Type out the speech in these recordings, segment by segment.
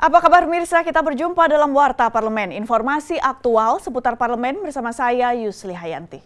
Apa kabar pemirsa? Kita berjumpa dalam Warta Parlemen. Informasi aktual seputar parlemen bersama saya Yusli Hayanti.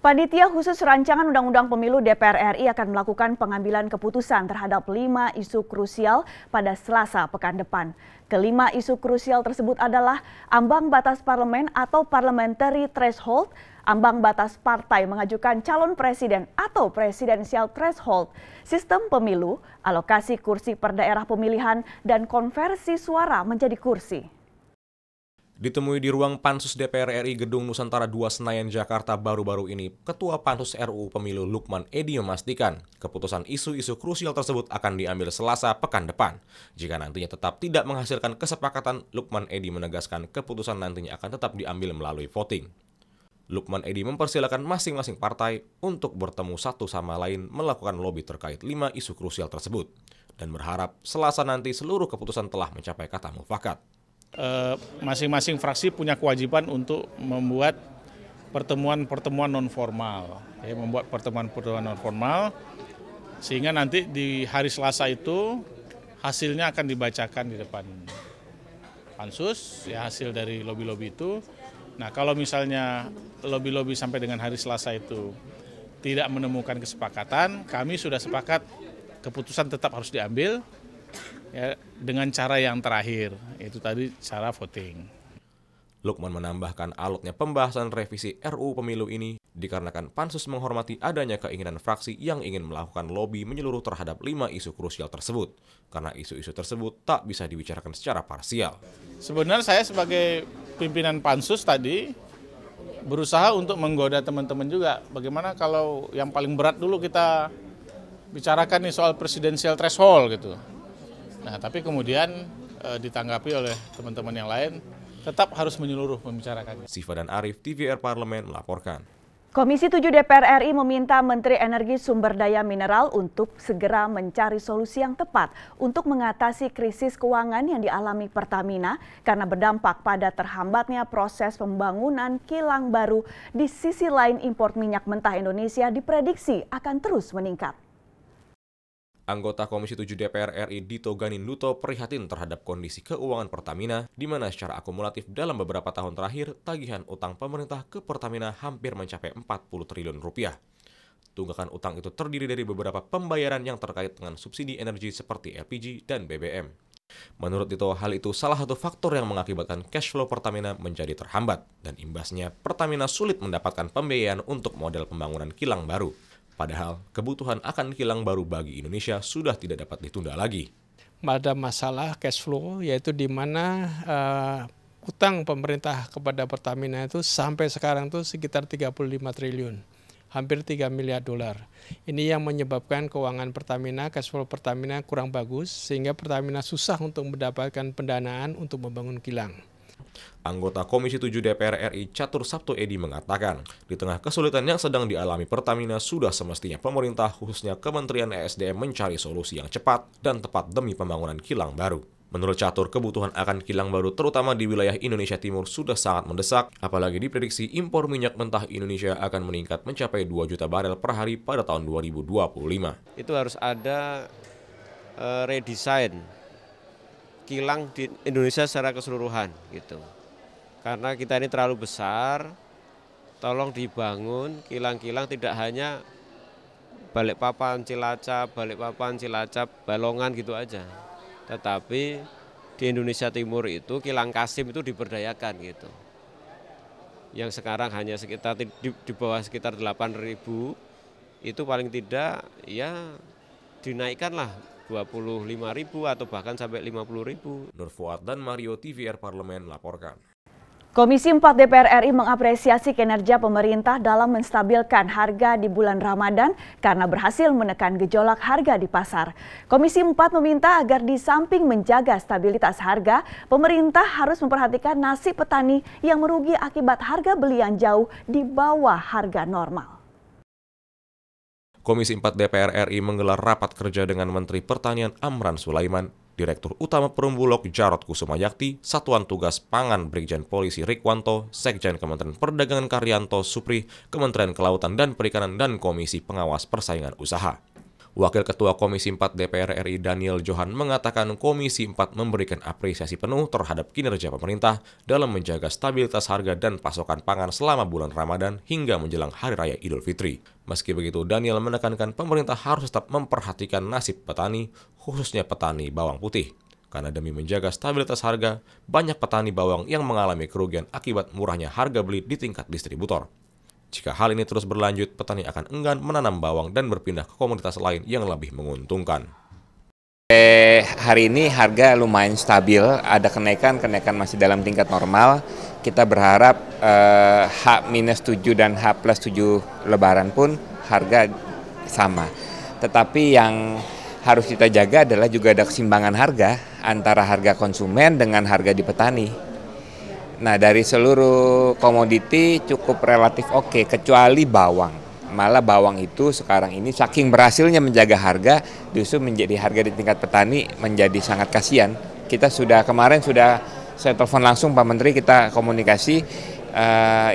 Panitia khusus rancangan Undang-Undang Pemilu DPR RI akan melakukan pengambilan keputusan terhadap 5 isu krusial pada Selasa pekan depan. Kelima isu krusial tersebut adalah ambang batas parlemen atau parliamentary threshold, ambang batas partai mengajukan calon presiden atau presidensial threshold, sistem pemilu, alokasi kursi per daerah pemilihan, dan konversi suara menjadi kursi. Ditemui di ruang Pansus DPR RI Gedung Nusantara 2 Senayan, Jakarta baru-baru ini, Ketua Pansus RUU Pemilu Lukman Edy memastikan keputusan isu-isu krusial tersebut akan diambil Selasa pekan depan. Jika nantinya tetap tidak menghasilkan kesepakatan, Lukman Edy menegaskan keputusan nantinya akan tetap diambil melalui voting. Lukman Edy mempersilakan masing-masing partai untuk bertemu satu sama lain melakukan lobby terkait 5 isu krusial tersebut dan berharap Selasa nanti seluruh keputusan telah mencapai kata mufakat. Masing-masing fraksi punya kewajiban untuk membuat pertemuan-pertemuan non formal, membuat pertemuan-pertemuan non formal sehingga nanti di hari Selasa itu hasilnya akan dibacakan di depan pansus, ya hasil dari lobby-lobby itu. Nah, kalau misalnya lobby-lobby sampai dengan hari Selasa itu tidak menemukan kesepakatan, kami sudah sepakat keputusan tetap harus diambil. Ya, dengan cara yang terakhir, itu tadi cara voting. Lukman menambahkan alotnya pembahasan revisi RUU Pemilu ini dikarenakan Pansus menghormati adanya keinginan fraksi yang ingin melakukan lobby menyeluruh terhadap 5 isu krusial tersebut, karena isu-isu tersebut tak bisa dibicarakan secara parsial. Sebenarnya saya sebagai pimpinan Pansus tadi berusaha untuk menggoda teman-teman juga. Bagaimana kalau yang paling berat dulu kita bicarakan nih soal presidensial threshold gitu. Nah, tapi kemudian ditanggapi oleh teman-teman yang lain, tetap harus menyeluruh membicarakannya. Siva dan Arif, TVR Parlemen melaporkan. Komisi 7 DPR RI meminta Menteri Energi Sumber Daya Mineral untuk segera mencari solusi yang tepat untuk mengatasi krisis keuangan yang dialami Pertamina karena berdampak pada terhambatnya proses pembangunan kilang baru. Di sisi lain, impor minyak mentah Indonesia diprediksi akan terus meningkat. Anggota Komisi 7 DPR RI Dito Ganinduto prihatin terhadap kondisi keuangan Pertamina, di mana secara akumulatif dalam beberapa tahun terakhir, tagihan utang pemerintah ke Pertamina hampir mencapai 40 triliun rupiah. Tunggakan utang itu terdiri dari beberapa pembayaran yang terkait dengan subsidi energi seperti LPG dan BBM. Menurut Dito, hal itu salah satu faktor yang mengakibatkan cash flow Pertamina menjadi terhambat, dan imbasnya Pertamina sulit mendapatkan pembiayaan untuk model pembangunan kilang baru. Padahal kebutuhan akan kilang baru bagi Indonesia sudah tidak dapat ditunda lagi. Ada masalah cash flow, yaitu di mana utang pemerintah kepada Pertamina itu sampai sekarang itu sekitar 35 triliun, hampir 3 miliar dolar. Ini yang menyebabkan keuangan Pertamina, cash flow Pertamina kurang bagus, sehingga Pertamina susah untuk mendapatkan pendanaan untuk membangun kilang. Anggota Komisi 7 DPR RI Catur Sabto Edy mengatakan, di tengah kesulitan yang sedang dialami Pertamina, sudah semestinya pemerintah khususnya Kementerian ESDM mencari solusi yang cepat dan tepat demi pembangunan kilang baru. Menurut Catur, kebutuhan akan kilang baru terutama di wilayah Indonesia Timur sudah sangat mendesak, apalagi diprediksi impor minyak mentah Indonesia akan meningkat mencapai 2 juta barel per hari pada tahun 2025. Itu harus ada redesign kilang di Indonesia secara keseluruhan gitu. Karena kita ini terlalu besar, tolong dibangun kilang-kilang tidak hanya Balikpapan, Cilacap, Balongan gitu aja. Tetapi di Indonesia Timur itu kilang Kasim itu diberdayakan gitu. Yang sekarang hanya sekitar di bawah sekitar 8.000, itu paling tidak ya dinaikkanlah 25.000 atau bahkan sampai 50.000. Nur Fuad dan Mario, TVR Parlemen melaporkan. Komisi 4 DPR RI mengapresiasi kinerja pemerintah dalam menstabilkan harga di bulan Ramadan karena berhasil menekan gejolak harga di pasar. Komisi 4 meminta agar di samping menjaga stabilitas harga, pemerintah harus memperhatikan nasib petani yang merugi akibat harga beli yang jauh di bawah harga normal. Komisi 4 DPR RI menggelar rapat kerja dengan Menteri Pertanian Amran Sulaiman Direktur Utama Perum Bulog Jarod Kusumayakti, Satuan Tugas Pangan Brigjen Polisi Rikwanto, Sekjen Kementerian Perdagangan Karyanto Supri, Kementerian Kelautan dan Perikanan, dan Komisi Pengawas Persaingan Usaha. Wakil Ketua Komisi 4 DPR RI Daniel Johan mengatakan Komisi 4 memberikan apresiasi penuh terhadap kinerja pemerintah dalam menjaga stabilitas harga dan pasokan pangan selama bulan Ramadan hingga menjelang Hari Raya Idul Fitri. Meski begitu, Daniel menekankan pemerintah harus tetap memperhatikan nasib petani, khususnya petani bawang putih. Karena demi menjaga stabilitas harga, banyak petani bawang yang mengalami kerugian akibat murahnya harga beli di tingkat distributor. Jika hal ini terus berlanjut, petani akan enggan menanam bawang dan berpindah ke komoditas lain yang lebih menguntungkan. Hari ini harga lumayan stabil, ada kenaikan masih dalam tingkat normal. Kita berharap H-7 dan H+7 Lebaran pun harga sama. Tetapi yang harus kita jaga adalah juga ada keseimbangan harga antara harga konsumen dengan harga di petani. Nah, dari seluruh komoditi cukup relatif oke, kecuali bawang. Malah bawang itu sekarang ini saking berhasilnya menjaga harga, justru menjadi harga di tingkat petani menjadi sangat kasihan. Kemarin sudah saya telepon langsung Pak Menteri, kita komunikasi,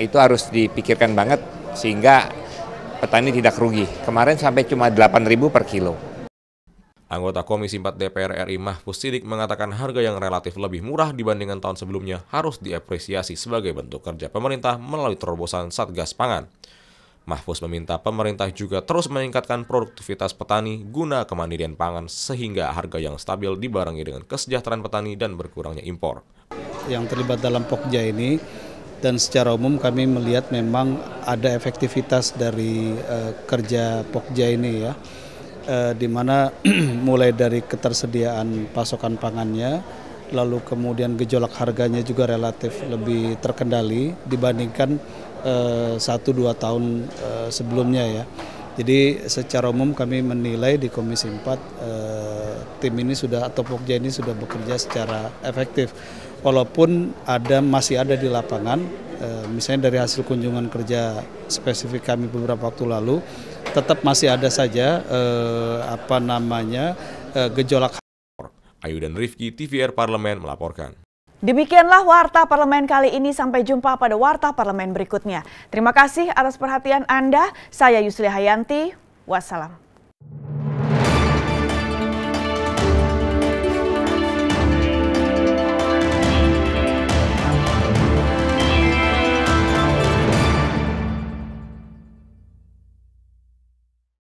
itu harus dipikirkan banget sehingga petani tidak rugi. Kemarin sampai cuma 8.000 per kilo. Anggota Komisi 4 DPR RI Mahfuz Siddiq mengatakan harga yang relatif lebih murah dibandingkan tahun sebelumnya harus diapresiasi sebagai bentuk kerja pemerintah melalui terobosan Satgas Pangan. Mahfuz meminta pemerintah juga terus meningkatkan produktivitas petani guna kemandirian pangan sehingga harga yang stabil dibarengi dengan kesejahteraan petani dan berkurangnya impor. Yang terlibat dalam Pokja ini, dan secara umum kami melihat memang ada efektivitas dari kerja Pokja ini ya. Di mana mulai dari ketersediaan pasokan pangannya, lalu kemudian gejolak harganya juga relatif lebih terkendali dibandingkan 1-2 tahun sebelumnya ya. Jadi secara umum kami menilai di Komisi 4 tim ini atau Pokja ini sudah bekerja secara efektif. Walaupun masih ada di lapangan, misalnya dari hasil kunjungan kerja spesifik kami beberapa waktu lalu, tetap masih ada saja gejolak. Ayu dan Rifki, TVR Parlemen melaporkan. Demikianlah Warta Parlemen kali ini, sampai jumpa pada Warta Parlemen berikutnya. Terima kasih atas perhatian Anda, saya Yusli Hayanti, wassalam.